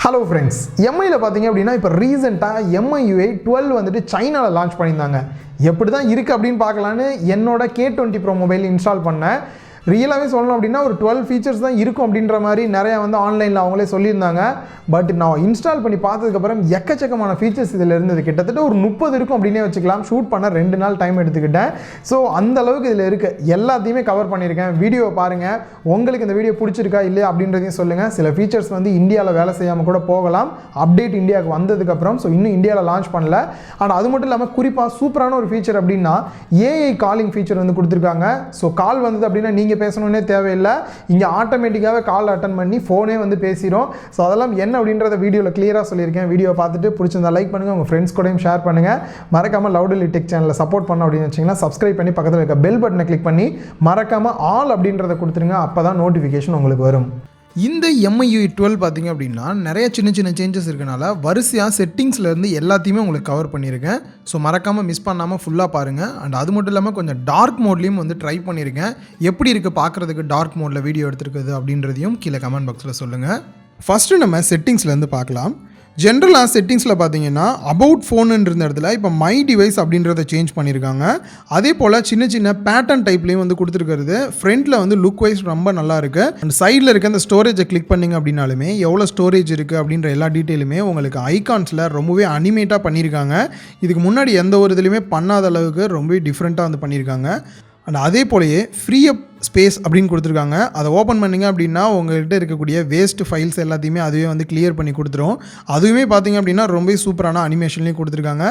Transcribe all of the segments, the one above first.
Hello friends, MIUI பார்த்தீங்க அப்படின்னா இப்போ ரீசெண்டாக MIUI 12 வந்துட்டு சைனாவில் லான்ச் பண்ணியிருந்தாங்க. எப்படி தான் இருக்குது அப்படின்னு பார்க்கலான்னு என்னோட K20 Pro மொபைல் இன்ஸ்டால் பண்ணேன். ரியலாகவே சொல்லணும் அப்படின்னா ஒரு 12 ஃபீச்சர்ஸ் தான் இருக்கும் அப்படின்ற மாதிரி நிறையா வந்து ஆன்லைனில் அவங்களே சொல்லியிருந்தாங்க. பட் நான் இன்ஸ்டால் பண்ணி பார்த்ததுக்கப்புறம் எக்கச்சக்கமான ஃபீச்சர்ஸ் இதில் இருந்தது. கிட்டத்தட்ட ஒரு 30 இருக்கும் அப்படின்னே வச்சுக்கலாம். ஷூட் பண்ண 2 நாள் டைம் எடுத்துக்கிட்டேன். ஸோ அந்த அளவுக்கு இதில் இருக்குது. எல்லாத்தையுமே கவர் பண்ணியிருக்கேன். வீடியோவை பாருங்கள். உங்களுக்கு இந்த வீடியோ பிடிச்சிருக்கா இல்லையா அப்படின்றதையும் சொல்லுங்கள். சில ஃபீச்சர்ஸ் வந்து இந்தியாவில் வேலை செய்யாமல் கூட போகலாம். அப்டேட் இந்தியாவுக்கு வந்ததுக்கப்புறம். ஸோ இன்னும் இந்தியாவில் லான்ச் பண்ணல. ஆனால் அது மட்டும் இல்லாமல் குறிப்பாக சூப்பரான ஒரு ஃபீச்சர் அப்படின்னா ஏஐ காலிங் ஃபீச்சர் வந்து கொடுத்துருக்காங்க. ஸோ கால் வந்தது அப்படின்னா நீங்கள் பேசணுன்னே தேவையில்லை. இங்கே ஆட்டோமேட்டிக்காகவே கால் அட்டன் பண்ணி ஃபோனே வந்து பேசிடும். ஸோ அதெல்லாம் என்ன அப்படின்றத வீடியோவில் கிளியராக சொல்லியிருக்கேன். வீடியோ பார்த்துட்டு பிடிச்சிருந்தா லைக் பண்ணுங்கள், உங்கள் ஃப்ரெண்ட்ஸ் கூடயும் ஷேர் பண்ணுங்கள். மறக்காமல் லவுட்லி டெக் சேனலை சப்போர்ட் பண்ண அப்படின்னு வச்சிங்கன்னா சப்ஸ்கிரைப் பண்ணி பக்கத்தில் இருக்க பெல் பட்டனை கிளிக் பண்ணி மறக்காமல் ஆல் அப்படின்றத கொடுத்துருங்க. அப்போ தான் நோட்டிஃபிகேஷன் உங்களுக்கு வரும். இந்த MIUI 12 பார்த்திங்க அப்படின்னா நிறைய சின்ன சின்ன சேஞ்சஸ் இருக்கனால வரிசையாக செட்டிங்ஸ்லேருந்து எல்லாத்தையுமே உங்களுக்கு கவர் பண்ணியிருக்கேன். ஸோ மறக்காமல் மிஸ் பண்ணாமல் ஃபுல்லாக பாருங்கள். அண்ட் அது மட்டும் இல்லாமல் கொஞ்சம் டார்க் மோட்லேயும் வந்து ட்ரை பண்ணியிருக்கேன். எப்படி இருக்குது பார்க்குறதுக்கு டார்க் மோடில் வீடியோ எடுத்துருக்குது அப்படின்றதையும் கீழே கமெண்ட் பாக்ஸில் சொல்லுங்கள். ஃபஸ்ட்டு நம்ம செட்டிங்ஸ்லேருந்து பார்க்கலாம். ஜென்ரலாக செட்டிங்ஸில் பார்த்தீங்கன்னா அபவுட் ஃபோனுன்ற இடத்துல இப்போ மை டிவைஸ் அப்படின்றத சேஞ்ச் பண்ணியிருக்காங்க. அதே போல் சின்ன சின்ன பேட்டர்ன் டைப்லேயும் வந்து கொடுத்துருக்கிறது. ஃப்ரண்ட்டில் வந்து லுக் வைஸ் ரொம்ப நல்லா இருக்குது. அண்ட் சைடில் இருக்க அந்த ஸ்டோரேஜை கிளிக் பண்ணிங்க அப்படின்னாலுமே எவ்வளோ ஸ்டோரேஜ் இருக்குது அப்படின்ற எல்லா டீட்டெயிலுமே உங்களுக்கு ஐகான்ஸில் ரொம்பவே அனிமேட்டாக பண்ணியிருக்காங்க. இதுக்கு முன்னாடி எந்த ஒரு இதுலையுமே பண்ணாத அளவுக்கு ரொம்பவே டிஃப்ரெண்ட்டாக வந்து பண்ணியிருக்காங்க. அண்ட் அதே போலயே ஃப்ரீ அப் ஸ்பேஸ் அப்படின்னு கொடுத்துருக்காங்க. அதை ஓப்பன் பண்ணிங்க அப்படின்னா உங்கள்கிட்ட இருக்கக்கூடிய வேஸ்ட் ஃபைல்ஸ் எல்லாத்தையுமே அதுவே வந்து கிளியர் பண்ணி கொடுத்துரும். அதுவுமே பார்த்திங்க அப்படின்னா ரொம்ப சூப்பரான அனிமேஷன்லேயும் கொடுத்துருக்காங்க.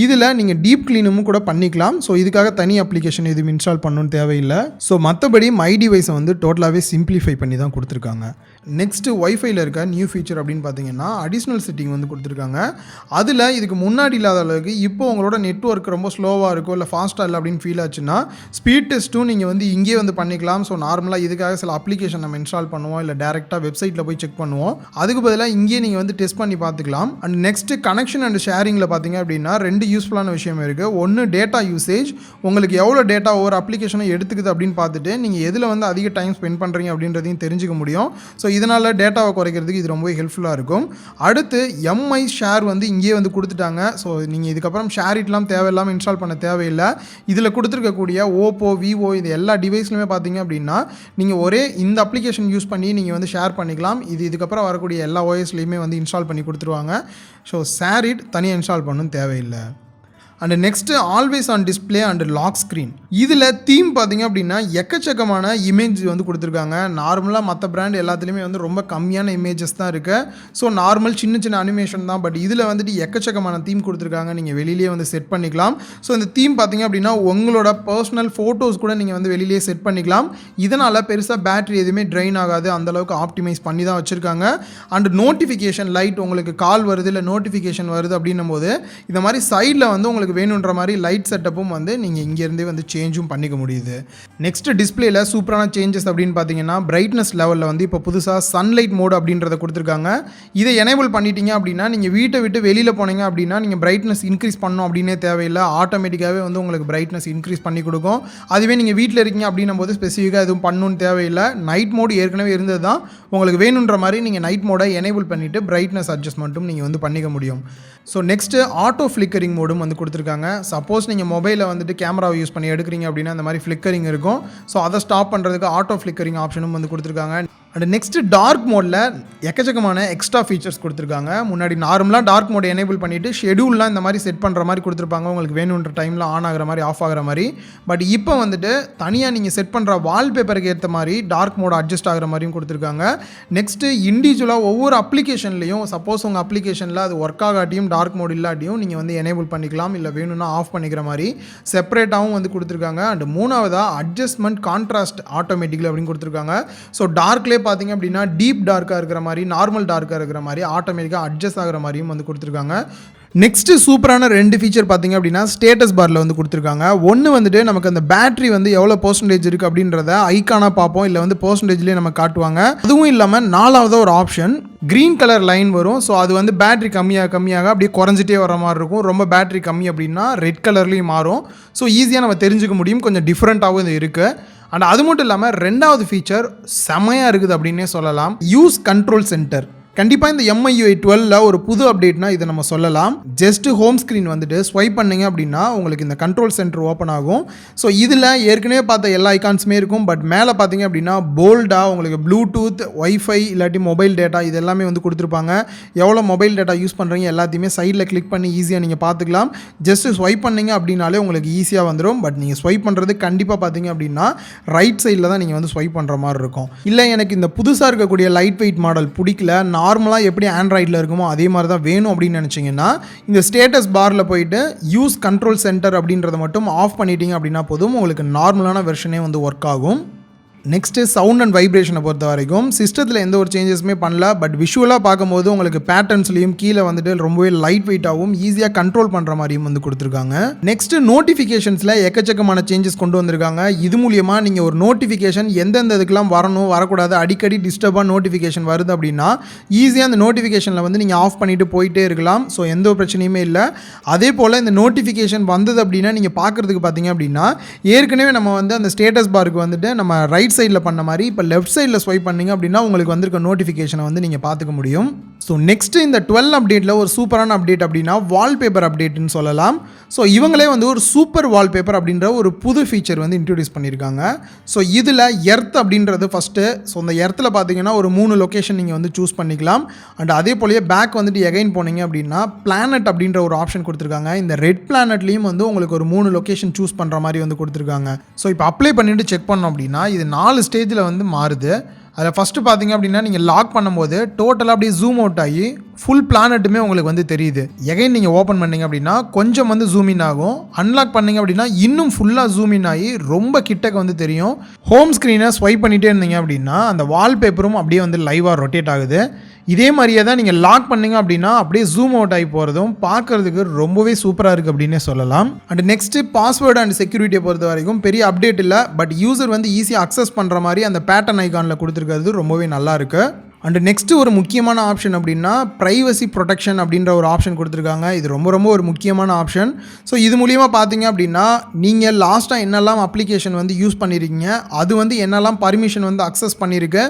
இதில் நீங்கள் டீப் க்ளீனும் கூட பண்ணிக்கலாம். ஸோ இதுக்காக தனி அப்ளிகேஷன் எதுவும் இன்ஸ்டால் பண்ணணும்னு தேவையில்லை. ஸோ மற்றபடி மை டிவைஸை வந்து டோட்டலாகவே சிம்பிளிஃபை பண்ணி தான் கொடுத்துருக்காங்க. நெக்ஸ்ட்டு ஒய்ஃபைல இருக்க நியூ ஃபீச்சர் அப்படின்னு பார்த்தீங்கன்னா அடிஷ்னல் செட்டிங் வந்து கொடுத்துருக்காங்க. அதில் இதுக்கு முன்னாடி இல்லாத அளவுக்கு இப்போ உங்களோட நெட்வொர்க் ரொம்ப ஸ்லோவாக இருக்கும் இல்லை ஃபாஸ்ட்டாக இல்லை அப்படின்னு ஃபீல் ஆச்சுன்னா ஸ்பீட் டெஸ்ட்டும் நீங்கள் வந்து இங்கேயே வந்து பண்ணிக்கலாம். ஸோ நார்மலாக இதுக்காக சில அப்ளிகேஷன் நம்ம இன்ஸ்டால் பண்ணுவோம் இல்லை டேரெக்டாக வெப்சைட்டில் போய் செக் பண்ணுவோம். அதுக்கு பதிலாக இங்கேயே நீங்கள் வந்து டெஸ்ட் பண்ணி பார்த்துக்கலாம். அண்ட் நெக்ஸ்ட்டு கனெக்ஷன் அண்ட் ஷேரிங்கில் பார்த்தீங்க அப்படின்னா 2 யூஸ்ஃபுல்லான விஷயம் இருக்குது. ஒன்று டேட்டா யூசேஜ், உங்களுக்கு எவ்வளோ டேட்டா ஒவ்வொரு அப்ளிகேஷனை எடுத்துக்குது அப்படின்னு பார்த்துட்டு நீங்கள் எதில் வந்து அதிக டைம் ஸ்பெண்ட் பண்ணுறீங்க அப்படின்றதையும் தெரிஞ்சுக்க முடியும். ஸோ இதனால் டேட்டாவை குறைக்கிறதுக்கு இது ரொம்பவே ஹெல்ப்ஃபுல்லாக இருக்கும். அடுத்து MI ஷேர் வந்து இங்கேயே வந்து கொடுத்துட்டாங்க. ஸோ நீங்கள் இதுக்கப்புறம் ஷேர் இட்லாம் தேவையில்லாமல் இன்ஸ்டால் பண்ண தேவையில்லை. இதில் கொடுத்துருக்கக்கூடிய ஓப்போ, விவோ இது எல்லா டிவைஸ்லையுமே பார்த்தீங்க அப்படின்னா நீங்கள் ஒரே இந்த அப்ளிகேஷன் யூஸ் பண்ணி நீங்கள் வந்து ஷேர் பண்ணிக்கலாம். இதுக்கப்புறம் வரக்கூடிய எல்லா OSலையுமே வந்து இன்ஸ்டால் பண்ணி கொடுத்துருவாங்க. ஸோ ஷேர் இட் தனியாக இன்ஸ்டால் பண்ணணும் தேவையில்லை. And next always on display and lock screen. இதில் தீம் பார்த்திங்க அப்படின்னா எக்கச்சக்கமான இமேஜ் வந்து கொடுத்துருக்காங்க. நார்மலாக மற்ற பிராண்ட் எல்லாத்துலேயுமே வந்து ரொம்ப கம்மியான இமேஜஸ் தான் இருக்குது. ஸோ நார்மல் சின்ன சின்ன அனிமேஷன் தான். பட் இதில் வந்துட்டு எக்கச்சக்கமான தீம் கொடுத்துருக்காங்க. நீங்கள் வெளியிலேயே வந்து செட் பண்ணிக்கலாம். ஸோ இந்த தீம் பார்த்திங்க அப்படின்னா உங்களோட பர்சனல் ஃபோட்டோஸ் கூட நீங்கள் வந்து வெளியிலேயே செட் பண்ணிக்கலாம். இதனால் பெருசாக பேட்டரி எதுவுமே ட்ரெயின் ஆகாது. அந்தளவுக்கு ஆப்டிமைஸ் பண்ணி தான் வச்சுருக்காங்க. அண்ட் நோட்டிஃபிகேஷன் லைட், உங்களுக்கு கால் வருது இல்லை நோட்டிஃபிகேஷன் வருது அப்படின்னும் போது இந்த மாதிரி சைடில் வந்து உங்களுக்கு வேணுன்ற மாதிரி லைட் செட்டப்பும் வந்து நீங்கள் இங்கேருந்தே வந்து சேஞ்சும் பண்ணிக்க முடியுது. நெக்ஸ்ட் டிஸ்பிளேல சூப்பரான சேஞ்சஸ் அப்படின்னு பார்த்தீங்கன்னா பிரைட்னஸ் லெவலில் வந்து இப்போ புதுசாக சன்லைட் மோட் அப்படின்றத கொடுத்துருக்காங்க. இதை எனேபிள் பண்ணிட்டீங்க அப்படின்னா நீங்கள் வீட்டை விட்டு வெளியில் போனீங்க அப்படின்னா நீங்கள் பிரைட்னஸ் இன்க்ரீஸ் பண்ணணும் அப்படின்னே தேவையில்லை. ஆட்டோமேட்டிக்காகவே வந்து உங்களுக்கு பிரைட்னஸ் இன்க்ரீஸ் பண்ணி கொடுக்கும். அதுவே நீங்கள் வீட்டில் இருக்கீங்க அப்படின்னும் போது ஸ்பெசிஃபிக்காக எதுவும் பண்ணணும்னு தேவையில்லை. நைட் மோடு ஏற்கனவே இருந்தது தான். உங்களுக்கு வேணுன்ற மாதிரி நீங்கள் நைட் மோடை எனேபிள் பண்ணிவிட்டு பிரைட்னஸ் அட்ஜஸ்ட்மெண்ட்டும் நீங்கள் வந்து பண்ணிக்க முடியும். ஸோ நெக்ஸ்ட்டு ஆட்டோ ஃப்ளிக்கரிங் மோடும் வந்து கொடுத்துருக்காங்க. சப்போஸ் நீங்கள் மொபைலில் வந்துட்டு கேமராவை யூஸ் பண்ணி எடுக்கிறீங்க அப்படின்னா இந்த மாதிரி ஃப்ளிக்கரிங் இருக்கும். ஸோ அதை ஸ்டாப் பண்ணுறதுக்கு ஆட்டோ ஃப்ளிக்கரிங் ஆப்ஷனும் வந்து கொடுத்துருக்காங்க. அண்ட் நெக்ஸ்ட்டு டார்க் மோடில் எக்கச்சக்கமான எக்ஸ்ட்ரா ஃபீச்சர்ஸ் கொடுத்துருக்காங்க. முன்னாடி நார்மலாக டார்க் மோட் எனேபிள் பண்ணிவிட்டு ஷெடியூல்லாம் இந்த மாதிரி செட் பண்ணுற மாதிரி கொடுத்துருப்பாங்க. உங்களுக்கு வேணுன்ற டைமில் ஆன் ஆகிற மாதிரி ஆஃப் ஆகிற மாதிரி. பட் இப்போ வந்துட்டு தனியாக நீங்கள் செட் பண்ணுற வால்பேப்பருக்கு ஏற்ற மாதிரி டார்க் மோட் அட்ஜஸ்ட் ஆகிற மாதிரியும் கொடுத்துருக்காங்க. நெக்ஸ்ட்டு இண்டிவிஜுவலாக ஒவ்வொரு அப்ளிகேஷன்லையும் சப்போஸ் உங்கள் அப்ளிகேஷனில் அது ஒர்க் ஆகாட்டியும் டார்க் மோட் இல்லாட்டியும் நீங்கள் வந்து எனேபிள் பண்ணிக்கலாம். இல்லை வேணும்னா ஆஃப் பண்ணிக்கிற மாதிரி செப்பரேட்டாகவும் வந்து கொடுத்துருக்காங்க. அண்ட் மூணாவதாக அட்ஜஸ்ட்மெண்ட் கான்ட்ராஸ்ட் ஆட்டோமேட்டிக்கலி அப்படின்னு கொடுத்துருக்காங்க. ஸோ டார்க்லேயே பார்த்தீங்க அப்படின்னா டீப் டார்க்காக இருக்கிற மாதிரி, நார்மல் டார்க்காக இருக்கிற மாதிரி ஆட்டோமேட்டிக்காக அட்ஜஸ்ட் ஆகிற மாதிரியும் வந்து கொடுத்துருக்காங்க. நெக்ஸ்ட்டு சூப்பரான 2 ஃபீச்சர் பார்த்திங்க அப்படின்னா ஸ்டேட்டஸ் பாரில் வந்து கொடுத்துருக்காங்க. ஒன்று வந்துட்டு நமக்கு அந்த பேட்டரி வந்து எவ்வளோ பர்சன்டேஜ் இருக்குது அப்படின்றத ஐக்கானாக பார்ப்போம், இல்லை வந்து பர்சன்டேஜ்லேயே நம்ம காட்டுவாங்க. அதுவும் இல்லாமல் 4வது ஒரு ஆப்ஷன் க்ரீன் கலர் லைன் வரும். ஸோ அது வந்து பேட்டரி கம்மியாக அப்படியே குறைஞ்சிட்டே வர மாதிரி இருக்கும். ரொம்ப பேட்டரி கம்மி அப்படின்னா ரெட் கலர்லேயும் மாறும். ஸோ ஈஸியாக நம்ம தெரிஞ்சுக்க முடியும். கொஞ்சம் டிஃப்ரெண்ட்டாகவும் இது இருக்குது. அண்ட் அது மட்டும் இல்லாமல் 2வது ஃபீச்சர் செமையாக இருக்குது அப்படின்னே சொல்லலாம். Use control centre. கண்டிப்பாக இந்த MIUI 12ல் ஒரு புது அப்டேட்னா இதை நம்ம சொல்லலாம். ஜஸ்ட் ஹோம் ஸ்க்ரீன் வந்துட்டு ஸ்வைப் பண்ணிங்க அப்படின்னா உங்களுக்கு இந்த கண்ட்ரோல் சென்டர் ஓப்பன் ஆகும். ஸோ இதில் ஏற்கனவே பார்த்த எல்லா ஐகான்ஸுமே இருக்கும். பட் மேலே பார்த்தீங்க அப்படின்னா போல்டாக உங்களுக்கு ப்ளூடூத், வைஃபை இல்லாட்டி மொபைல் டேட்டா இது எல்லாமே வந்து கொடுத்துருப்பாங்க. எவ்வளோ மொபைல் டேட்டா யூஸ் பண்ணுறீங்க எல்லாத்தையுமே சைடில் கிளிக் பண்ணி ஈஸியாக நீங்கள் பார்த்துக்கலாம். ஜஸ்ட் ஸ்வைப் பண்ணிங்க அப்படின்னாலே உங்களுக்கு ஈஸியாக வந்துடும். பட் நீங்கள் ஸ்வைப் பண்ணுறது கண்டிப்பாக பார்த்தீங்க அப்படின்னா ரைட் சைடில் தான் நீங்கள் வந்து ஸ்வைப் பண்ணுற மாதிரி இருக்கும். இல்லை எனக்கு இந்த புதுசாக இருக்கக்கூடிய லைட் வெயிட் மாடல் பிடிக்கல, நார்மலாக எப்படி ஆண்ட்ராய்டில் இருக்குமோ அதே மாதிரி தான் வேணும் அப்படின்னு நினச்சிங்கன்னா இந்த ஸ்டேட்டஸ் பாரில் போயிட்டு யூஸ் கண்ட்ரோல் சென்டர் அப்படின்றத மட்டும் ஆஃப் பண்ணிட்டீங்க அப்படின்னா போதும், உங்களுக்கு நார்மலான வெர்ஷனே வந்து ஒர்க் ஆகும். நெக்ஸ்ட்டு சவுண்ட் அண்ட் வைப்ரேஷனை பொறுத்த வரைக்கும் சிஸ்டத்தில் எந்த ஒரு சேஞ்சஸுமே பண்ணல. பட் விஷுவலாக பார்க்கும்போது உங்களுக்கு பேட்டர்ன்ஸ்லையும் கீழே வந்துட்டு ரொம்பவே லைட் வெயிட்டாகவும் ஈஸியாக கண்ட்ரோல் பண்ணுற மாதிரியும் வந்து கொடுத்துருக்காங்க. நெக்ஸ்ட்டு நோட்டிஃபிகேஷன்ஸில் எக்கச்சக்கமான சேஞ்சஸ் கொண்டு வந்திருக்காங்க. இது மூலியமாக நீங்கள் ஒரு நோட்டிஃபிகேஷன் எந்தெந்த இதுக்கெல்லாம் வரணும் வரக்கூடாது, அடிக்கடி டிஸ்டர்பாக நோட்டிஃபிகேஷன் வருது அப்படின்னா ஈஸியாக அந்த நோட்டிஃபிகேஷனில் வந்து நீங்கள் ஆஃப் பண்ணிவிட்டு போயிட்டே இருக்கலாம். ஸோ எந்த ஒரு பிரச்சனையுமே இல்லை. அதே போல் இந்த நோட்டிஃபிகேஷன் வந்தது அப்படின்னா நீங்கள் பார்க்குறதுக்கு பார்த்தீங்க அப்படின்னா ஏற்கனவே நம்ம வந்து அந்த ஸ்டேட்டஸ் பாருக்கு வந்துட்டு நம்ம ரைட் சைடில் பண்ண மாதிரி இப்போ லெஃப்ட் சைடில் ஸ்வைப் பண்ணிங்க அப்படின்னா உங்களுக்கு வந்திருக்க நோட்டிஃபிகேஷனை வந்து நீங்கள் பார்த்துக்க முடியும். ஸோ நெக்ஸ்ட்டு இந்த 12 அப்டேட்டில் ஒரு சூப்பரான அப்டேட் அப்படின்னா வால்பேப்பர் அப்டேட்னு சொல்லலாம். ஸோ இவங்களே வந்து ஒரு சூப்பர் வால்பேப்பர் அப்படின்ற ஒரு புது ஃபீச்சர் வந்து இன்ட்ரடியூஸ் பண்ணியிருக்காங்க. ஸோ இதில் எர்த் அப்படின்றது ஃபஸ்ட்டு. ஸோ அந்த எர்த்தில் பார்த்தீங்கன்னா ஒரு 3 லொக்கேஷன் நீங்கள் வந்து சூஸ் பண்ணிக்கலாம். அண்ட் அதே போலயே பேக் வந்துட்டு எகைன் போனீங்க அப்படின்னா பிளானட் அப்படின்ற ஒரு ஆப்ஷன் கொடுத்துருக்காங்க. இந்த ரெட் பிளானட்லேயும் வந்து உங்களுக்கு ஒரு 3 லொக்கேஷன் சூஸ் பண்ணுற மாதிரி வந்து கொடுத்துருக்காங்க. ஸோ இப்போ அப்ளை பண்ணிவிட்டு செக் பண்ணோம் அப்படின்னா இது 4 ஸ்டேஜில் வந்து மாறுது. அதில் ஃபஸ்ட்டு பார்த்தீங்க அப்படின்னா நீங்கள் லாக் பண்ணும்போது டோட்டலாக அப்படியே ஜூம் அவுட் ஆகி ஃபுல் பிளானட்டுமே உங்களுக்கு வந்து தெரியுது. எகைன் நீங்கள் ஓப்பன் பண்ணிங்க அப்படின்னா கொஞ்சம் வந்து ஜூம் இன் ஆகும். அன்லாக் பண்ணிங்க அப்படின்னா இன்னும் ஃபுல்லாக ஜூம் இன் ஆகி ரொம்ப கிட்டக்க வந்து தெரியும். ஹோம் ஸ்க்ரீனை ஸ்வைப் பண்ணிகிட்டே இருந்தீங்க அப்படின்னா அந்த வால்பேப்பரும் அப்படியே வந்து லைவாக ரொட்டேட் ஆகுது. இதே மாதிரியே தான் நீங்கள் லாக் பண்ணிங்க அப்படின்னா அப்படியே ஜூம் அவுட் ஆகி போகிறதும் பார்க்குறதுக்கு ரொம்பவே சூப்பராக இருக்குது அப்படின்னே சொல்லலாம். அண்ட் நெக்ஸ்ட்டு பாஸ்வேர்டு அண்ட் செக்யூரிட்டியை பொறுத்த வரைக்கும் பெரிய அப்டேட் இல்லை. பட் யூசர் வந்து ஈஸியாக அக்சஸ் பண்ணுற மாதிரி அந்த பேட்டர்ன் ஐகானில் கொடுத்துருக்கிறது ரொம்பவே நல்லா இருக்குது. அண்ட் நெக்ஸ்ட்டு ஒரு முக்கியமான ஆப்ஷன் அப்படின்னா ப்ரைவசி ப்ரொடெக்ஷன் அப்படின்ற ஒரு ஆப்ஷன் கொடுத்துருக்காங்க. இது ரொம்ப ரொம்ப ஒரு முக்கியமான ஆப்ஷன். ஸோ இது மூலிமா பார்த்தீங்க அப்படின்னா நீங்கள் லாஸ்ட்டாக என்னெல்லாம் அப்ளிகேஷன் வந்து யூஸ் பண்ணியிருக்கீங்க, அது வந்து என்னெல்லாம் பர்மிஷன் வந்து அக்சஸ் பண்ணியிருக்கு,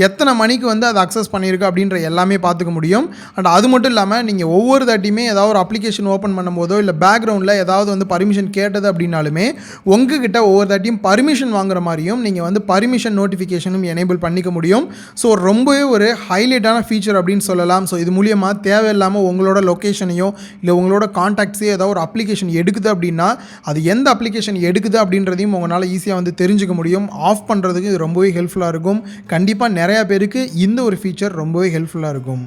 எத்தனை மணிக்கு வந்து அதை அக்சஸ் பண்ணியிருக்கு அப்படின்ற எல்லாமே பார்த்துக்க முடியும். அண்ட் அது மட்டும் இல்லாமல் நீங்கள் ஒவ்வொரு தாட்டியுமே ஏதாவது ஒரு அப்ளிகேஷன் ஓப்பன் பண்ணும்போதோ இல்லை பேக்ரவுண்டில் ஏதாவது வந்து பர்மிஷன் கேட்டது அப்படின்னாலுமே உங்ககிட்ட ஒவ்வொரு தாட்டியும் பர்மிஷன் வாங்குற மாதிரியும் நீங்கள் வந்து பர்மிஷன் நோட்டிஃபிகேஷனும் எனேபிள் பண்ணிக்க முடியும். ஸோ ரொம்பவே ஒரு ஹைலைட்டான ஃபீச்சர் அப்படின்னு சொல்லலாம். ஸோ இது மூலியமாக தேவையில்லாமல் உங்களோட லொக்கேஷனையோ இல்லை உங்களோட கான்டாக்ட்ஸையோ ஏதாவது ஒரு அப்ளிகேஷன் எடுக்குது அப்படின்னா அது எந்த அப்ளிகேஷன் எடுக்குது அப்படின்றதையும் உங்களால் ஈஸியாக வந்து தெரிஞ்சுக்க முடியும். ஆஃப் பண்ணுறதுக்கு இது ரொம்பவே ஹெல்ப்ஃபுல்லாக இருக்கும். கண்டிப்பாக நிறையா பேருக்கு இந்த ஒரு ஃபீச்சர் ரொம்பவே ஹெல்ப்ஃபுல்லாக இருக்கும்.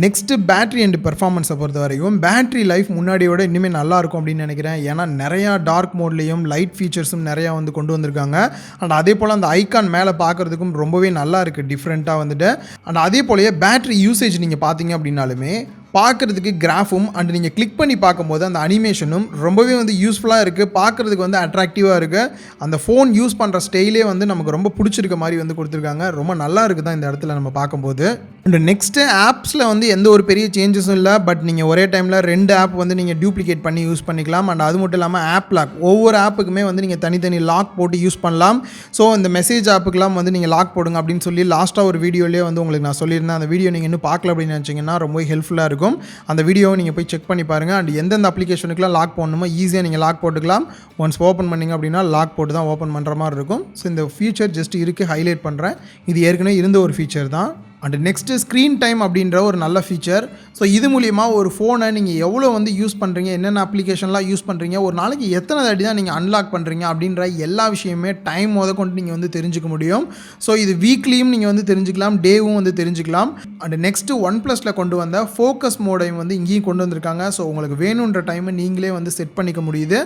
நெக்ஸ்ட்டு பேட்ரி அண்ட் பெர்ஃபார்மன்ஸை பொறுத்த வரைக்கும் பேட்ரி லைஃப் முன்னாடியோட இன்னுமே நல்லாயிருக்கும் அப்படின்னு நினைக்கிறேன். ஏன்னா நிறையா டார்க் மோட்லேயும் லைட் ஃபீச்சர்ஸும் நிறையா வந்து கொண்டு வந்திருக்காங்க. அண்ட் அதே போல் அந்த ஐக்கான் மேலே பார்க்குறதுக்கும் ரொம்பவே நல்லா இருக்குது டிஃப்ரெண்ட்டாக வந்துட்டு. அண்ட் அதே போலயே பேட்ரி யூசேஜ் நீங்கள் பார்த்தீங்க அப்படின்னாலுமே பார்க்குறதுக்கு கிராஃபும் அண்ட் நீங்கள் கிளிக் பண்ணி பார்க்கும்போது அந்த அனிமேஷனும் ரொம்பவே வந்து யூஸ்ஃபுல்லாக இருக்குது. பார்க்குறதுக்கு வந்து அட்ராக்டிவாக இருக்குது. அந்த ஃபோன் யூஸ் பண்ணுற ஸ்டைலே வந்து நமக்கு ரொம்ப பிடிச்சிருக்க மாதிரி வந்து கொடுத்துருக்காங்க. ரொம்ப நல்லா இருக்குது தான் இந்த இடத்துல நம்ம பார்க்கும்போது. அண்ட் நெக்ஸ்ட்டு ஆப்ஸில் வந்து எந்த ஒரு பெரிய சேஞ்சஸும் இல்லை. பட் நீங்கள் ஒரே டைமில் 2 ஆப் வந்து நீங்கள் டூப்ளிகேட் பண்ணி யூஸ் பண்ணிக்கலாம். அண்ட் அது மட்டும் இல்லாமல் ஆப் லாக் ஒவ்வொரு ஆப்புக்குமே வந்து நீங்கள் தனித்தனி லாக் போட்டு யூஸ் பண்ணலாம். ஸோ இந்த மெசேஜ் ஆப்புக்கெலாம் வந்து நீங்கள் லாக் போடுங்க அப்படின்னு சொல்லி லாஸ்ட்டாக ஒரு வீடியோலேயே வந்து உங்களுக்கு நான் சொல்லியிருந்தேன். அந்த வீடியோ நீங்கள் இன்னும் பார்க்கல அப்படின்னு நினச்சிங்கன்னா ரொம்பவே ஹெல்ப்ஃபுல்லாக இருக்கும். அந்த வீடியோவை நீங்கள் போய் செக் பண்ணி பாருங்கள். அண்ட் எந்தெந்த அப்ளிகேஷனுக்குலாம் லாக் போடணுமோ ஈஸியாக நீங்கள் லாக் போட்டுக்கலாம். ஒன்ஸ் ஓப்பன் பண்ணிங்க அப்படின்னா லாக் போட்டு தான் ஓப்பன் பண்ணுற மாதிரி இருக்கும். ஸோ இந்த ஃபீச்சர் ஜஸ்ட் இருக்குது, ஹைலைட் பண்ணுறேன். இது ஏற்கனவே இருந்த ஒரு ஃபீச்சர் தான். அண்ட் நெக்ஸ்ட்டு ஸ்க்ரீன் டைம் அப்படின்ற ஒரு நல்ல ஃபீச்சர். ஸோ இது மூலிமா ஒரு ஃபோனை நீங்கள் எவ்வளோ வந்து யூஸ் பண்ணுறீங்க, என்னென்ன அப்ளிகேஷன்லாம் யூஸ் பண்ணுறீங்க, ஒரு நாளைக்கு எத்தனை தாட்டி தான் நீங்கள் அன்லாக் பண்ணுறீங்க அப்படின்ற எல்லா விஷயமே டைம் கொண்டு நீங்கள் வந்து தெரிஞ்சுக்க முடியும். ஸோ இது வீக்லியும் நீங்கள் வந்து தெரிஞ்சுக்கலாம், டேவும் வந்து தெரிஞ்சுக்கலாம். அண்ட் நெக்ஸ்ட்டு OnePlusல கொண்டு வந்த ஃபோக்கஸ் மோடையும் வந்து இங்கேயும் கொண்டு வந்திருக்காங்க. ஸோ உங்களுக்கு வேணுன்ற டைமை நீங்களே வந்து செட் பண்ணிக்க முடியுது.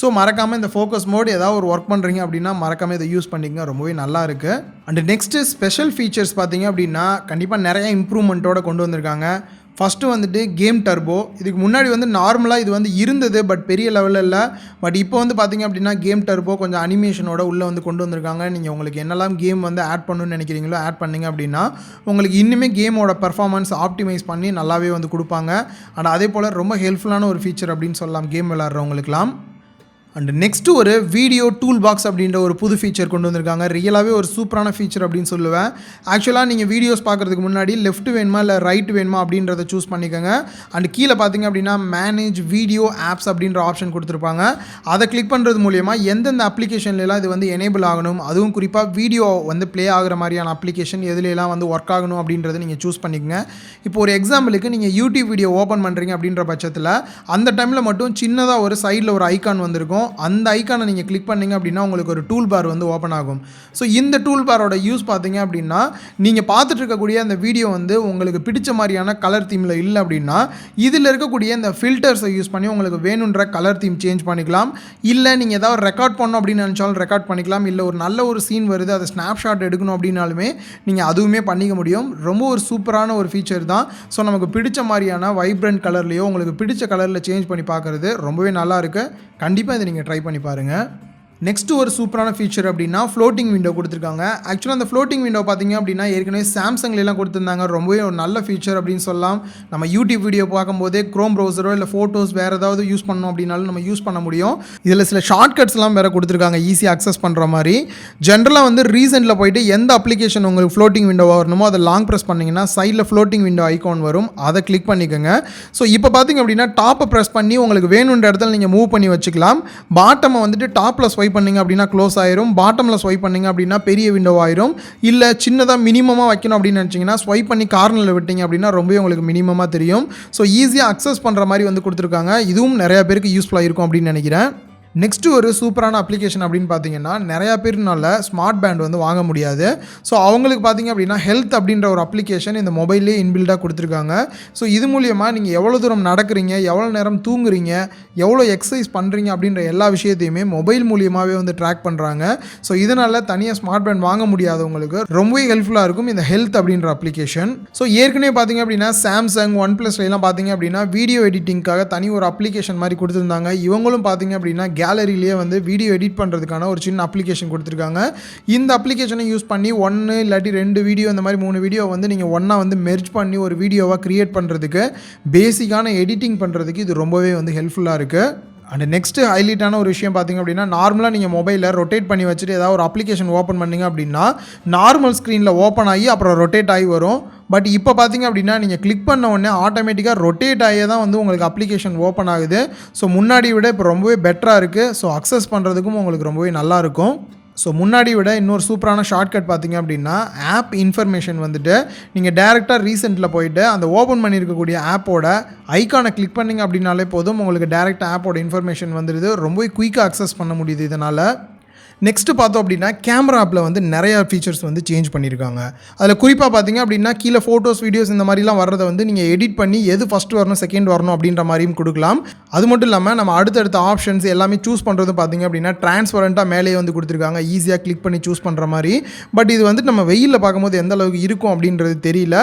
ஸோ மறக்காமல் இந்த ஃபோக்கஸ் மோட் ஏதாவது ஒரு ஒர்க் பண்ணுறீங்க அப்படின்னா மறக்காமல் இதை யூஸ் பண்ணிக்கங்க, ரொம்பவே நல்லா இருக்குது. அண்ட் நெக்ஸ்ட்டு ஸ்பெஷல் ஃபீச்சர்ஸ் பார்த்தீங்க அப்படின்னா கண்டிப்பாக நிறைய இம்ப்ரூவ்மெண்ட்டோட கொண்டு வந்திருக்காங்க. ஃபஸ்ட்டு வந்துட்டு கேம் டர்போ. இதுக்கு முன்னாடி வந்து நார்மலாக இது வந்து இருந்தது, பட் பெரிய லெவலில் இல்லை. பட் இப்போ வந்து பார்த்திங்க அப்படின்னா கேம் டர்போ கொஞ்சம் அனிமேஷனோட உள்ளே வந்து கொண்டு வந்திருக்காங்க. நீங்கள் உங்களுக்கு என்னெல்லாம் கேம் வந்து ஆட் பண்ணணும்னு நினைக்கிறீங்களோ ஆட் பண்ணிங்க அப்படின்னா உங்களுக்கு இன்னுமே கேமோட பர்ஃபார்மன்ஸ் ஆப்டிமைஸ் பண்ணி நல்லாவே வந்து கொடுப்பாங்க. ஆனால் அதே போல் ரொம்ப ஹெல்ப்ஃபுல்லான ஒரு ஃபீச்சர் அப்படின்னு சொல்லலாம் கேம் விளாட்றவங்களுக்குலாம். அண்ட் நெக்ஸ்ட்டு ஒரு வீடியோ டூல் பாக்ஸ் அப்படின்ற ஒரு புது ஃபீச்சர் கொண்டு வந்திருக்காங்க. ரியலாகவே ஒரு சூப்பரான ஃபீச்சர் அப்படின்னு சொல்லுவேன். ஆக்சுவலாக நீங்கள் வீடியோஸ் பார்க்குறதுக்கு முன்னாடி லெஃப்ட் வேணுமா இல்லை ரைட் வேணுமா அப்படின்றத சூஸ் பண்ணிக்கோங்க. அண்ட் கீழே பார்த்தீங்க அப்படின்னா மேனேஜ் வீடியோ ஆப்ஸ் அப்படின்ற ஆப்ஷன் கொடுத்துருப்பாங்க. அதை கிளிக் பண்ணுறது மூலிமா எந்தெந்த அப்ளிகேஷன்லாம் இது வந்து எனேபிள் ஆகணும், அதுவும் குறிப்பாக வீடியோ வந்து ப்ளே ஆகிற மாதிரியான அப்ளிகேஷன் எதுலாம் வந்து ஒர்க் ஆகணும் அப்படின்றத நீங்கள் சூஸ் பண்ணிக்கோங்க. இப்போ ஒரு எக்ஸாம்பிளுக்கு நீங்கள் யூடியூப் வீடியோ ஓப்பன் பண்ணுறீங்க அப்படின்ற பட்சத்தில் அந்த டைமில் மட்டும் சின்னதாக ஒரு சைடில் ஒரு ஐக்கான் வந்திருக்கும். அந்த ஐக்கானை நீங்கள் கிளிக் பண்ணிங்க அப்படின்னா உங்களுக்கு ஒரு டூல் பார் வந்து ஓப்பன் ஆகும். ஸோ இந்த டூல் பாரோட யூஸ் பார்த்தீங்க அப்படின்னா நீங்கள் பார்த்துட்டு இருக்கக்கூடிய அந்த வீடியோ வந்து உங்களுக்கு பிடிச்ச மாதிரியான கலர் தீமில் இல்லை அப்படின்னா இதில் இருக்கக்கூடிய இந்த ஃபில்டர்ஸை யூஸ் பண்ணி உங்களுக்கு வேணுன்ற கலர் தீம் சேஞ்ச் பண்ணிக்கலாம். இல்லை நீங்கள் ஏதாவது ரெக்கார்ட் பண்ணணும் அப்படின்னு நினச்சாலும் ரெக்கார்ட் பண்ணிக்கலாம். இல்லை ஒரு நல்ல ஒரு சீன் வருது அதை ஸ்னாப்ஷாட் எடுக்கணும் அப்படின்னாலுமே நீங்கள் அதுவுமே பண்ணிக்க முடியும். ரொம்ப ஒரு சூப்பரான ஒரு ஃபீச்சர் தான். ஸோ நமக்கு பிடிச்ச மாதிரியான வைப்ரண்ட் கலர்லேயோ உங்களுக்கு பிடிச்ச கலரில் சேஞ்ச் பண்ணி பார்க்குறது ரொம்பவே நல்லா இருக்குது. கண்டிப்பாக இதை நீங்கள் ட்ரை பண்ணி பாருங்கள். நெக்ஸ்ட்டு ஒரு சூப்பரான ஃபீச்சர் அப்படின்னா ஃப்ளோட்டிங் விண்டோ கொடுத்துருக்காங்க. ஆக்சுவலாக அந்த ஃப்ளோட்டிங் விண்டோ பார்த்திங்க அப்படின்னா ஏற்கனவே சாம்சங்லாம் கொடுத்துருந்தாங்க. ரொம்பவே ஒரு நல்ல ஃபீச்சர் அப்படின்னு சொல்லலாம். நம்ம யூடியூப் வீடியோ பார்க்கும்போதே க்ரோம் ப்ரௌசரோ இல்லை ஃபோட்டோஸ் வேறு ஏதாவது யூஸ் பண்ணோம் அப்படின்னாலும் நம்ம யூஸ் பண்ண முடியும். இதில் சில ஷார்ட்கட்ஸ்லாம் வேறு கொடுத்துருக்காங்க ஈஸியாக அக்சஸ் பண்ணுற மாதிரி. ஜென்ரலாக வந்து ரீசெண்டில் போய்ட்டு எந்த அப்ளிகேஷன் உங்களுக்கு ஃப்ளோட்டிங் விண்டோ வரணுமோ அதை லாங் ப்ரெஸ் பண்ணிங்கன்னா சைடில் ஃப்ளோட்டிங் விண்டோ ஐக்கான் வரும். அதை கிளிக் பண்ணிக்கோங்க. ஸோ இப்போ பார்த்திங்க அப்படின்னா டாப்பை ப்ரெஸ் பண்ணி உங்களுக்கு வேணுன்ற இடத்துல நீங்கள் மூவ் பண்ணி வச்சுக்கலாம். பாட்டமை வந்துட்டு டாப்பில் ஸ்வைப் பண்ணிங்க அப்படின்னா க்ளோஸ் ஆயிரும். பாட்டமில் ஸ்வைப் பண்ணிங்க அப்படின்னா பெரிய விண்டோ ஆயிரும். இல்லை சின்னதாக மினிமமாக வைக்கணும் அப்படின்னு நினச்சிங்கன்னா ஸ்வைப் பண்ணி கார்னரில் விட்டீங்க அப்படின்னா ரொம்பவே உங்களுக்கு மினிமமாக தெரியும். ஸோ ஈஸியாக அக்சஸ் பண்ணுற மாதிரி வந்து கொடுத்துருக்காங்க. இதுவும் நிறையா பேருக்கு யூஸ்ஃபுல்லாக இருக்கும் அப்படின்னு நினைக்கிறேன். நெக்ஸ்ட்டு ஒரு சூப்பரான அப்ளிகேஷன் அப்படின்னு பார்த்தீங்கன்னா நிறையா பேர்னால ஸ்மார்ட் பேண்ட் வந்து வாங்க முடியாது. ஸோ அவங்களுக்கு பார்த்தீங்க அப்படின்னா ஹெல்த் அப்படின்ற ஒரு அப்ளிகேஷன் இந்த மொபைல்லே இன்பில்டாக கொடுத்துருக்காங்க. ஸோ இது மூலியமாக நீங்கள் எவ்வளோ தூரம் நடக்கிறீங்க, எவ்வளோ நேரம் தூங்குறீங்க, எவ்வளோ எக்ஸசைஸ் பண்ணுறீங்க அப்படின்ற எல்லா விஷயத்தையுமே மொபைல் மூலியமாகவே வந்து ட்ராக் பண்ணுறாங்க. ஸோ இதனால் தனியாக ஸ்மார்ட் பேண்ட் வாங்க முடியாதவங்களுக்கு ரொம்பவே ஹெல்ப்ஃபுல்லாக இருக்கும் இந்த ஹெல்த் அப்படின்ற அப்ளிகேஷன். ஸோ ஏற்கனவே பார்த்தீங்க அப்படின்னா சாம்சங், OnePlusலாம் பார்த்தீங்க அப்படின்னா வீடியோ எடிட்டிங்காக தனி ஒரு அப்ளிகேஷன் மாதிரி கொடுத்துருந்தாங்க. இவங்களும் பார்த்தீங்க அப்படின்னா கேலரியிலேயே வந்து வீடியோ எடிட் பண்ணுறதுக்கான ஒரு சின்ன அப்ளிகேஷன் கொடுத்துருக்காங்க. இந்த அப்ளிகேஷனை யூஸ் பண்ணி 1 இல்லாட்டி 2 வீடியோ இந்த மாதிரி 3 வீடியோ வந்து நீங்கள் ஒன்றா வந்து மெர்ஜ் பண்ணி ஒரு வீடியோவாக க்ரியேட் பண்ணுறதுக்கு, பேசிக்கான எடிட்டிங் பண்ணுறதுக்கு இது ரொம்பவே வந்து ஹெல்ப்ஃபுல்லாக இருக்குது. அண்ட் நெக்ஸ்ட்டு ஹைலைட்டான ஒரு விஷயம் பார்த்திங்க அப்படின்னா நார்மலாக நீங்கள் மொபைலில் ரொட்டேட் பண்ணி வச்சுட்டு ஏதாவது ஒரு அப்ளிகேஷன் ஓப்பன் பண்ணிங்க அப்படின்னா நார்மல் ஸ்க்ரீனில் ஓப்பன் ஆகி அப்புறம் ரொட்டேட் ஆகி வரும். பட் இப்போ பார்த்திங்க அப்படின்னா நீங்கள் கிளிக் பண்ண உடனே ஆட்டோமேட்டிக்காக ரொட்டேட் ஆகியே தான் வந்து உங்களுக்கு அப்ளிகேஷன் ஓப்பன் ஆகுது. ஸோ முன்னாடி விட இப்போ ரொம்பவே பெட்டராக இருக்குது. ஸோ அக்சஸ் பண்ணுறதுக்கும் உங்களுக்கு ரொம்பவே நல்லாயிருக்கும். ஸோ முன்னாடி விட இன்னொரு சூப்பரான ஷார்ட்கட் பார்த்திங்க அப்படின்னா ஆப் இன்ஃபர்மேஷன் வந்துட்டு நீங்கள் டேரெக்டாக ரீசெண்டில் போய்ட்டு அந்த ஓப்பன் பண்ணியிருக்கக்கூடிய ஆப்போட ஐக்கானை கிளிக் பண்ணிங்க அப்படின்னாலே போதும், உங்களுக்கு டேரெக்டாக ஆப்போட இன்ஃபர்மேஷன் வந்துடுது. ரொம்பவே குயிக்காக அக்சஸ் பண்ண முடியுது இதனால். நெக்ஸ்ட்டு பார்த்தோம் அப்படின்னா கேமரா ஆப்பில் வந்து நிறையா ஃபீச்சர்ஸ் வந்து சேஞ்ச் பண்ணியிருக்காங்க. அதில் குறிப்பாக பார்த்தீங்க அப்படின்னா கீழே ஃபோட்டோஸ், வீடியோஸ் இந்த மாதிரிலாம் வர்றதை வந்து நீங்கள் எடிட் பண்ணி எது ஃபஸ்ட்டு வரணும், செகண்ட் வரணும் அப்படின்ற மாதிரியும் கொடுக்கலாம். அது மட்டும் இல்லாமல் நம்ம அடுத்தடுத்த ஆப்ஷன்ஸ் எல்லாமே சூஸ் பண்ணுறது பார்த்திங்க அப்படின்னா ட்ரான்ஸ்பரண்ட்டாக மேலேயே வந்து கொடுத்துருக்காங்க, ஈஸியாக கிளிக் பண்ணி சூஸ் பண்ணுற மாதிரி. பட் இது வந்து நம்ம வெயிலில் பார்க்கும்போது எந்த அளவுக்கு இருக்கும் அப்படின்றது தெரியல.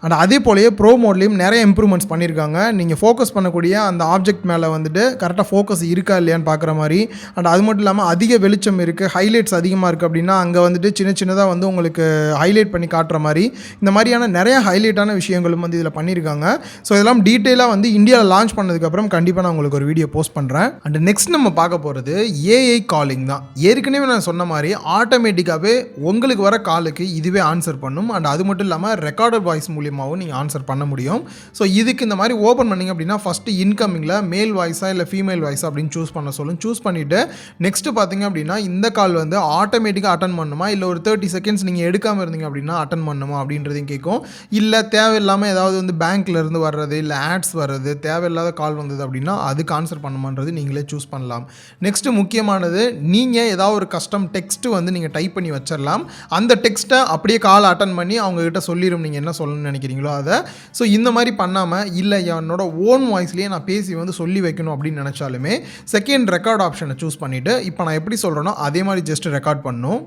அண்ட் அதே போலயே ப்ரோ மோட்லேயும் நிறைய இம்ப்ரூவ்மெண்ட்ஸ் பண்ணியிருக்காங்க. நீங்கள் ஃபோக்கஸ் பண்ணக்கூடிய அந்த ஆப்ஜெக்ட் மேலே வந்துட்டு கரெக்டாக ஃபோக்கஸ் இருக்கா இல்லையான்னு பார்க்குற மாதிரி. அண்ட் அது மட்டும் இல்லாமல் அதிக வெளிச்சம் இருக்குது, ஹைலைட்ஸ் அதிகமாக இருக்குது அப்படின்னா அங்கே வந்துட்டு சின்னதாக வந்து உங்களுக்கு ஹைலைட் பண்ணி காட்டுற மாதிரி இந்த மாதிரியான நிறைய ஹைலைட்டான விஷயங்களும் வந்து இதில் பண்ணியிருக்காங்க. ஸோ இதெல்லாம் டீட்டெயிலாக வந்து இந்தியாவில் லான்ச் பண்ணதுக்கப்புறம் கண்டிப்பாக நான் உங்களுக்கு ஒரு வீடியோ போஸ்ட் பண்ணுறேன். அண்ட் நெக்ஸ்ட் நம்ம பார்க்க போகிறது ஏஐ காலிங் தான். ஏற்கனவே நான் சொன்ன மாதிரி ஆட்டோமேட்டிக்காகவே உங்களுக்கு வர காலுக்கு இதுவே ஆன்சர் பண்ணும். அண்ட் அது மட்டும் இல்லாமல் ரெக்கார்டட் வாய்ஸ் மூலியமாகவும் நீங்கள் ஆன்சர் பண்ண முடியும். ஸோ இதுக்கு இந்த மாதிரி ஓப்பன் பண்ணிங்க அப்படின்னா ஃபஸ்ட்டு இன்கமிங்கில் மேல் வாய்ஸாக இல்லை ஃபீமேல் வாய்ஸாக அப்படின்னு சூஸ் பண்ண சொல்லும். சூஸ் பண்ணிவிட்டு நெக்ஸ்ட்டு பார்த்திங்க அப்படின்னா இந்த கால் வந்து ஆட்டோமேட்டிக்காக அட்டன் பண்ணுமா, இல்லை ஒரு 30 செகண்ட்ஸ் நீங்கள் எடுக்காமல் இருந்தீங்க அப்படின்னா அட்டன் பண்ணுமா அப்படின்றதையும் கேட்கும். இல்லை தேவையில்லாமல் ஏதாவது வந்து பேங்க்லேருந்து வர்றது, இல்லை ஆட்ஸ் வர்றது, தேவையில்லாத கால் வந்தது அப்படின்னா அதுக்கு ஆன்சர் பண்ணுமான்றது நீங்களே சூஸ் பண்ணலாம். நெக்ஸ்ட்டு முக்கியமானது, நீங்கள் ஏதாவது ஒரு கஸ்டம் டெக்ஸ்ட்டு வந்து நீங்கள் டைப் பண்ணி வச்சிடலாம். அந்த டெக்ஸ்ட்டை அப்படியே கால் அட்டன் பண்ணி அவங்ககிட்ட சொல்லிடும் நீங்கள் என்ன சொல்லணும்னு நினைக்கிறீங்களோ அதை. ஸோ இந்த மாதிரி பண்ணாமல், இல்லை என்னோட ஓன் வாய்ஸ்லேயே நான் பேசி வந்து சொல்லி வைக்கணும் அப்படின்னு நினச்சாலுமே செகண்ட் ரெக்கார்ட் ஆப்ஷனை சூஸ் பண்ணிவிட்டு இப்போ நான் எப்படி சொல்கிறேனோ அதே மாதிரி ஜஸ்ட் ரெக்கார்ட் பண்ணும்.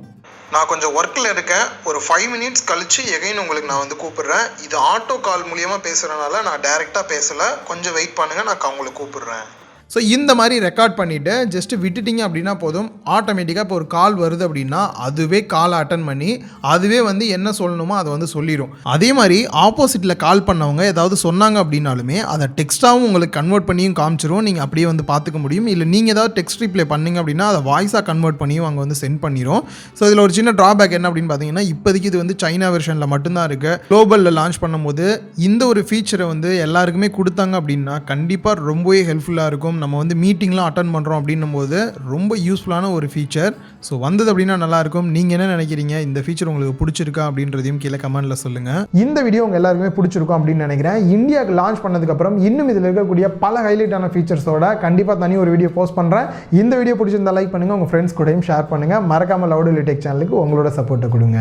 நான் கொஞ்சம் ஒர்க்கில் இருக்கேன், ஒரு 5 மினிட்ஸ் கழித்து எகைன் உங்களுக்கு நான் வந்து கூப்பிடுறேன். இது ஆட்டோ கால் மூலியமாக பேசுகிறனால நான் டைரெக்டாக பேசலை, கொஞ்சம் வெயிட் பண்ணுங்கள், நான் உங்களுக்கு கூப்பிடுறேன். ஸோ இந்த மாதிரி ரெக்கார்ட் பண்ணிவிட்டு ஜஸ்ட்டு விட்டுட்டிங்க அப்படின்னா போதும், ஆட்டோமேட்டிக்காக இப்போ ஒரு கால் வருது அப்படின்னா அதுவே காலை அட்டன் பண்ணி அதுவே வந்து என்ன சொல்லணுமோ அதை வந்து சொல்லிடும். அதே மாதிரி ஆப்போசிட்டில் கால் பண்ணவங்க ஏதாவது சொன்னாங்க அப்படின்னாலுமே அதை டெக்ஸ்ட்டாகவும் உங்களுக்கு கன்வெர்ட் பண்ணியும் காமிச்சிரும். நீங்கள் அப்படியே வந்து பார்த்துக்க முடியும். இல்லை நீங்கள் ஏதாவது டெக்ஸ்ட் ரிப்ளை பண்ணிங்க அப்படின்னா அதை வாய்ஸாக கன்வெர்ட் பண்ணியும் அங்கே வந்து சென்ட் பண்ணிடும். ஸோ இதில் ஒரு சின்ன ட்ராபேக் என்ன அப்படின்னு பார்த்தீங்கன்னா, இப்போதைக்கு இது வந்து சைனா வெர்ஷனில் மட்டும்தான் இருக்குது. குளோபலில் லான்ச் பண்ணும்போது இந்த ஒரு ஃபீச்சரை வந்து எல்லாருக்குமே கொடுத்தாங்க அப்படின்னா கண்டிப்பாக ரொம்பவே ஹெல்ப்ஃபுல்லாக இருக்கும். நம்ம வந்து மீட்டிங்லாம் அட்டன் பண்ணுறோம் அப்படின்னும் போது ரொம்ப யூஸ்ஃபுல்லான ஒரு ஃபீச்சர். ஸோ வந்தது அப்படின்னா நல்லாயிருக்கும். நீங்கள் என்ன நினைக்கிறீங்க? இந்த ஃபீச்சர் உங்களுக்கு பிடிச்சிருக்கா அப்படின்றதையும் கீழே கமெண்ட்டில் சொல்லுங்கள். இந்த வீடியோ உங்கள் எல்லாருக்குமே பிடிச்சிருக்கும் அப்படின்னு நினைக்கிறேன். இந்தியாவுக்கு லான்ச் பண்ணதுக்கப்புறம் இன்னும் இதில் இருக்கக்கூடிய பல ஹைலைட்டான ஃபீச்சர்ஸோட கண்டிப்பாக தனி ஒரு வீடியோ போஸ்ட் பண்ணுறேன். இந்த வீடியோ பிடிச்சிருந்தா லைக் பண்ணுங்கள், உங்கள் ஃப்ரெண்ட்ஸ் கூடயும் ஷேர் பண்ணுங்கள். மறக்காமல் லவுட் டெக் சேனலுக்கு உங்களோட சப்போர்ட்டை கொடுங்க.